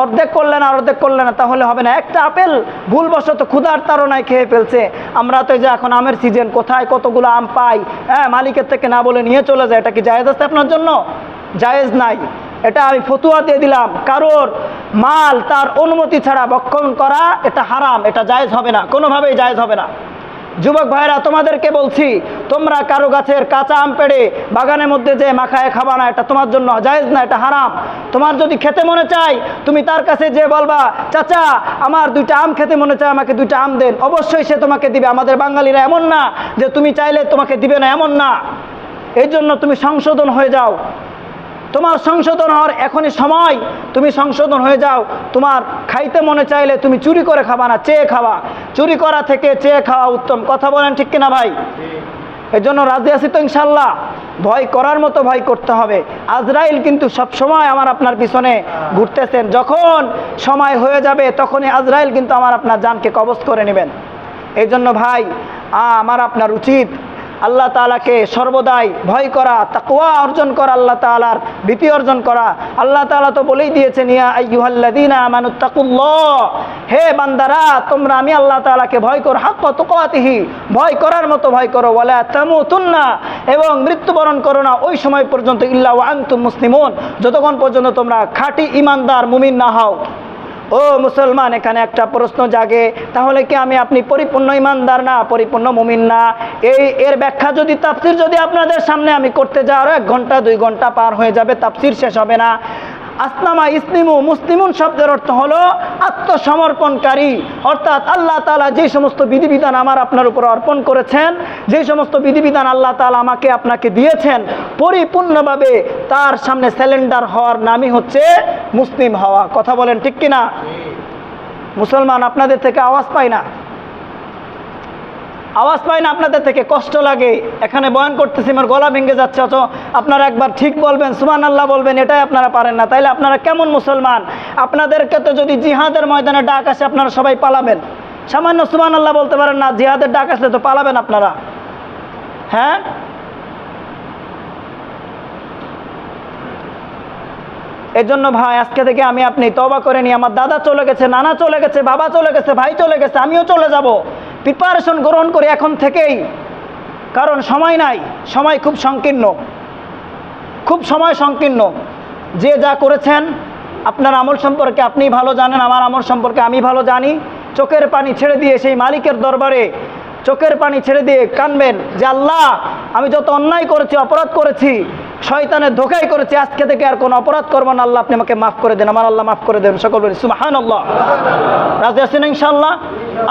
অর্ধেক করলেন আর অর্ধেক করলেন না, তাহলে হবে না। একটা আপেল ভুলবশত ক্ষুধার তাড়নায় খেয়ে ফেলছে। আমরা তো যে এখন আমের সিজন, কোথায় কতগুলো আম পাই, হ্যাঁ, মালিকের থেকে না বলে নিয়ে চলে যায়। এটা কি জায়েজ আছে আপনার জন্য? জায়েজ নাই। এটা আমি ফতুয়া দিয়ে দিলাম, কারোর মাল তার অনুমতি ছাড়া ভক্ষণ করা এটা হারাম, এটা জায়েজ হবে না, কোনোভাবেই জায়েজ হবে না। যুবক ভাইরা, তোমাদেরকে বলছি, তোমরা কারো গাছের কাঁচা আম পেড়ে বাগানের মধ্যে যে মাখায় খাবা না, এটা তোমার জন্য জায়েজ না, এটা হারাম। তোমার যদি খেতে মনে চায়, তুমি তার কাছে যে বলবা, চাচা আমার 2টা আম খেতে মনে চায়, আমাকে 2টা আম দেন, অবশ্যই সে তোমাকে দিবে। আমাদের বাঙালিরা এমন না যে তুমি চাইলে তোমাকে দিবে না, এমন না। এই জন্য তুমি সংশোধন হয়ে যাও, তোমার সংশোধন হওয়ার এখনই সময়। তুমি সংশোধন হয়ে যাও। তোমার খাইতে মনে চাইলে তুমি চুরি করে খাবা না, চেয়ে খাওয়া। চুরি করা থেকে চেয়ে খাওয়া উত্তম। কথা বলেন ঠিক কিনা ভাই? এই জন্য রাজি আছি তো ইনশাল্লাহ? ভয় করার মতো ভয় করতে হবে। আজরাইল কিন্তু সব সময় আমার আপনার পিছনে ঘুরতেছেন। যখন সময় হয়ে যাবে তখনই আজরাইল কিন্তু আমার আপনার জানকে কবজ করে নেবেন। এই জন্য ভাই, আমার আপনার উচিত আল্লাহ তাআলাকে সর্বদাই ভয় করা, তাকওয়া অর্জন করা, আল্লাহ তাআলার ভীতি অর্জন করা। আল্লাহ তাআলা তো বলেই দিয়েছেন, ইয়া আইয়ুহাল্লাযীনা আমানুত্তাকুল্লাহ, হে বান্দারা তোমরা আমি আল্লাহ তাআলাকে ভয় করো, হাক্কা তুকাতিহি, ভয় করার মতো ভয় করো, ওয়ালা তামুতুন্না, এবং মৃত্যুবরণ করো না ওই সময় পর্যন্ত ইল্লা ওয়া আনতুম মুসলিমুন, যতক্ষণ পর্যন্ত তোমরা খাঁটি ঈমানদার মুমিন না হও। ও মুসলমান, এখানে একটা প্রশ্ন জাগে, তাহলে কি আমি আপনি পরিপূর্ণ ইমানদার না, পরিপূর্ণ মুমিন না? এর ব্যাখ্যা যদি, তাফসির যদি আপনাদের সামনে আমি করতে যাই, আরও 1 ঘন্টা 2 ঘন্টা পার হয়ে যাবে, তাফসির শেষ হবে না। আসলামা ইসলিমু, মুসলিমুন শব্দের অর্থ হলো আত্মসমর্পণকারী। অর্থাৎ আল্লাহ তাআলা যে সমস্ত বিধিবিধান আমার আপনার উপর অর্পণ করেছেন, যে সমস্ত বিধিবিধান আল্লাহ তাআলা আমাকে আপনাকে দিয়েছেন, পরিপূর্ণভাবে তার সামনে স্যালেন্ডার হওয়ার নামই হচ্ছে মুসলিম হওয়া। কথা বলেন ঠিক কিনা? মুসলমান, আপনাদের থেকে আওয়াজ পাই না, আওয়াজ পাই না আপনাদের থেকে, কষ্ট লাগে। এখানে বয়ান করতেছি, আমার গলা ভেঙে যাচ্ছে, অথচ আপনারা একবার ঠিক বলবেন, সুবহানাল্লাহ বলবেন, এটাই আপনারা পারেন না। তাইলে আপনারা কেমন মুসলমান? আপনাদেরকে তো যদি জিহাদের ময়দানে ডাক আসে, আপনারা সবাই পালাবেন। সামান্য সুবহানাল্লাহ বলতে পারেন না, জিহাদের ডাক আসলে তো পালাবেন আপনারা। হ্যাঁ, এজন্য ভাই, আজকে থেকে আমি আপনি তওবা করে নিই। আমার দাদা চলে গেছে, নানা চলে গেছে, বাবা চলে গেছে, ভাই চলে গেছে, আমিও চলে যাব। প্রিপারেশন গ্রহণ করি এখন থেকেই, কারণ সময় নাই, সময় খুব সংকীর্ণ, খুব সময় সংকীর্ণ। যে যা করেছেন আপনার আমল সম্পর্কে আপনি ভালো জানেন, আমার আমল সম্পর্কে আমি ভালো জানি। চোখের পানি ছেড়ে দিয়ে সেই মালিকের দরবারে চোখের পানি ছেড়ে দিয়ে কাঁদবেন যে আল্লাহ, আমি যত অন্যায় করেছি, অপরাধ করেছি, শয়তানের ধোঁকাই করেছি, আজকে থেকে আর কোনো অপরাধ করবো না। আল্লাহ আপনি আমাকে মাফ করে দেন, আমার আল্লাহ মাফ করে দেন। সকল বলি সুবহানাল্লাহ। রাজি আছেন ইনশাআল্লাহ?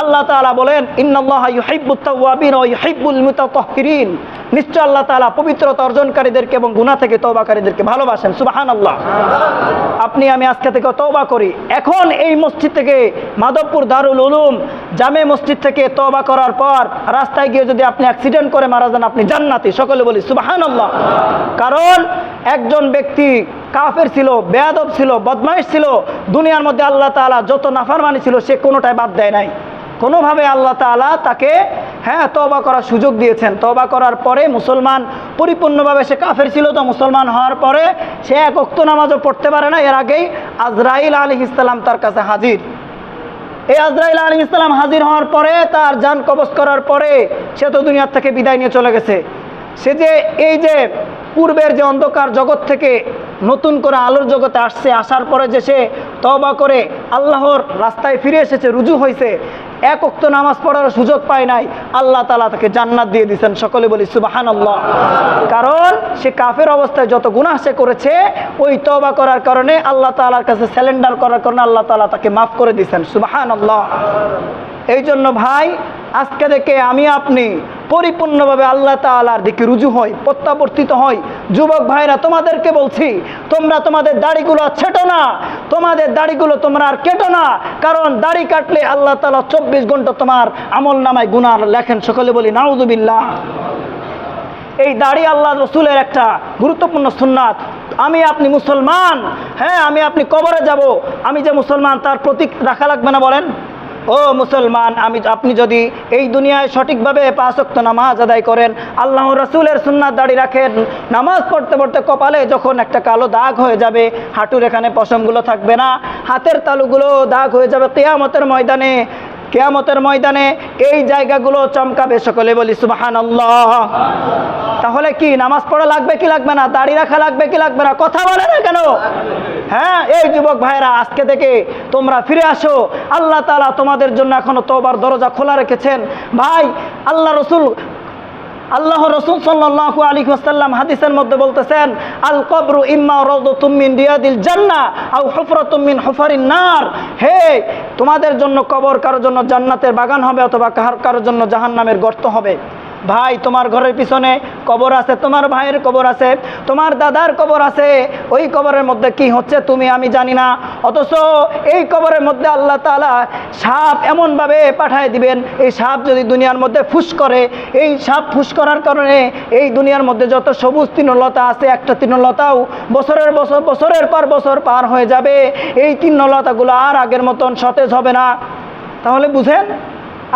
আল্লাহ তাআলা বলেন, ইন্নাল্লাহা ইউহিব্বুত তাওয়াবিন ওয়া ইউহিব্বুল মুতাতাহহিরিন, নিশ্চয় আল্লাহ তাআলা পবিত্রতা অর্জনকারীদেরকে এবং গুনাহ থেকে তওবাকারীদেরকে ভালোবাসেন। সুবহানাল্লাহ। আপনি আমি আজকে থেকে তওবা করি। এখন এই মসজিদ থেকে, মাধবপুর দারুল উলুম জামে মসজিদ থেকে তওবা করার পর রাস্তায় গিয়ে যদি আপনি অ্যাক্সিডেন্ট করে মারা যান, আপনি জান্নাতি। সকলে বলি সুবহানাল্লাহ। কারণ একজন ব্যক্তি কাফের ছিল, বেয়াদব ছিল, বদমাইশ ছিল, দুনিয়ার মধ্যে আল্লাহ তাআলা যত নাফরমানি ছিল সে কোনোটাই বাদ দেয় নাই। কোনোভাবে আল্লাহ তাআলা তাকে তওবা করার সুযোগ দিয়েছেন। তওবা করার পরে মুসলমান পরিপূর্ণভাবে, সে কাফের ছিল তো, মুসলমান হওয়ার পরে সে 1 ওয়াক্ত নামাজও পড়তে পারে না। এর আগেই আজরাইল আলাইহিস সালাম তার কাছে হাজির। এই আজরাইল আলাইহিস সালাম হাজির হওয়ার পরে, তার জান কবজ করার পরে সে তো দুনিয়া থেকে বিদায় নিয়ে চলে গেছে। সে যে এই যে পূর্বের যে অন্ধকার জগৎ থেকে নতুন করে আলোর জগতে আসছে, আসার পরে যে সে তওবা করে আল্লাহর রাস্তায় ফিরে এসেছে, রুজু হয়েছে, 1 ওয়াক্ত নামাজ পড়ার সুযোগ পায় নাই, আল্লাহ তাআলা তাকে জান্নাত দিয়ে দিয়েছেন। সকলে বলি সুবহানাল্লাহ। কারণ সে কাফের অবস্থায় যত গুনাহ সে করেছে, ওই তওবা করার কারণে, আল্লাহ তাআলার কাছে স্যালেন্ডার করার কারণে আল্লাহ তাআলা তাকে মাফ করে দিয়েছেন। সুবহানাল্লাহ। এই জন্য ভাই, আজকে থেকে আমি আপনি পরিপূর্ণভাবে আল্লাহ তাআলার দিকে রুজু হই, প্রত্যাবর্তিত হই। যুবক ভাইরা, তোমাদেরকে বলছি, তোমরা তোমাদের দাড়িগুলো ছেটো না, তোমাদের দাড়িগুলো তোমরা আর কেটো না। কারণ দাড়ি কাটলে আল্লাহ তাআলা 24 ঘন্টা তোমার আমল নামায় গুনাহ লেখেন। সকলে বলি নাউযুবিল্লাহ। এই দাড়ি আল্লাহ রসুলের একটা গুরুত্বপূর্ণ সুন্নাত। আমি আপনি মুসলমান, হ্যাঁ আমি আপনি কবরে যাব, আমি যে মুসলমান তার প্রতীক রাখা লাগবে না? বলেন ও মুসলমান, আপনি যদি এই দুনিয়ায় সঠিকভাবে 5 ওয়াক্ত নামাজ আদায় করেন, আল্লাহ রাসূলের সুন্নাত দাড়ি রাখেন, নামাজ পড়তে পড়তে কপালে যখন একটা কালো দাগ হয়ে যাবে, হাঁটুর এখানে পশমগুলো থাকবে না, হাতের তালুগুলো দাগ হয়ে যাবে, কিয়ামতের ময়দানে এই জায়গাগুলো চমকাবে। সকলে বলি সুবহানাল্লাহ। তাহলে কি নামাজ পড়া লাগবে কি লাগবে না? দাড়ি রাখা লাগবে কি লাগবে না? কথা বলে না কেন? হ্যাঁ, এই যুবক ভাইরা, আজকে থেকে তোমরা ফিরে আসো। আল্লাহ তাআলা তোমাদের জন্য এখনো তওবার দরজা খোলা রেখেছেন। ভাই, আল্লাহ রসুল সাল্লাল্লাহু আলাইহি ওয়াসাল্লাম হাদিসের মধ্যে বলতেছেন, আল কবরু ইম্মা রাউদাতুম মিন রিয়াদিল জান্নাহ আও হুফরাতুম মিন হুফারিন নার। হে, তোমাদের জন্য কবর কারোর জন্য জান্নাতের বাগান হবে, অথবা কারোর জন্য জাহান্নামের গর্ত হবে। ভাই, তোমার ঘরের পিছনে কবর আছে, তোমার ভাইয়ের কবর আছে, তোমার দাদার কবর আছে। ওই কবরের মধ্যে কি হচ্ছে তুমি আমি জানি না, অথচ এই কবরের মধ্যে আল্লাহ তাআলা সাপ এমনভাবে পাঠায় দিবেন, এই সাপ যদি দুনিয়ার মধ্যে ফুস করে, এই সাপ ফুস করার কারণে এই দুনিয়ার মধ্যে যত সবুজ তৃণলতা আছে, একটা তৃণলতাও বছরের পর বছর পার হয়ে যাবে, এই তৃণলতাগুলো আর আগের মতন সতেজ হবে না। তাহলে বুঝেন।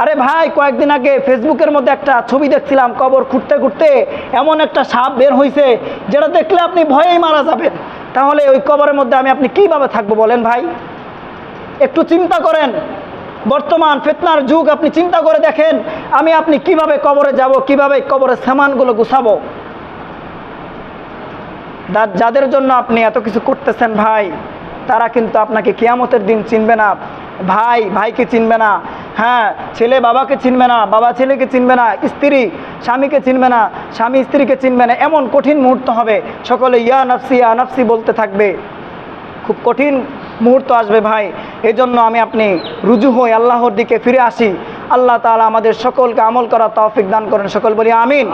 আরে ভাই, কয়েকদিন আগে ফেসবুকের মধ্যে একটা ছবি দেখছিলাম, কবর খুঁড়তে খুঁড়তে এমন একটা সাপ বের হয়েছে যেটা দেখলে আপনি ভয়েই মারা যাবেন। তাহলে ওই কবরের মধ্যে আপনি কিভাবে থাকবো বলেন ভাই? একটু চিন্তা করেন। বর্তমান ফিতনার যুগ, আপনি চিন্তা করে দেখেন আপনি কিভাবে কবরে যাব, কিভাবে কবরের সামানগুলো গুছাবো। যাদের জন্য আপনি এত কিছু করতেছেন ভাই, তারা কিন্তু আপনাকে কিয়ামতের দিন চিনবে না। ভাই ভাইকে চিনবে না, হ্যাঁ, ছেলে বাবাকে চিনবে না, বাবা ছেলেকে চিনবে না, স্ত্রী স্বামীকে চিনবে না, স্বামী স্ত্রীকে চিনবে না। এমন কঠিন মুহূর্ত হবে, সকলে ইয়া নাফসি বলতে থাকবে। খুব কঠিন মুহূর্ত আসবে ভাই। এই জন্য আপনি রুজু হয়ে আল্লাহর দিকে ফিরে আসি। আল্লাহ তাআলা আমাদের সকলকে আমল করার তৌফিক দান করেন। সকল বলি আমিন।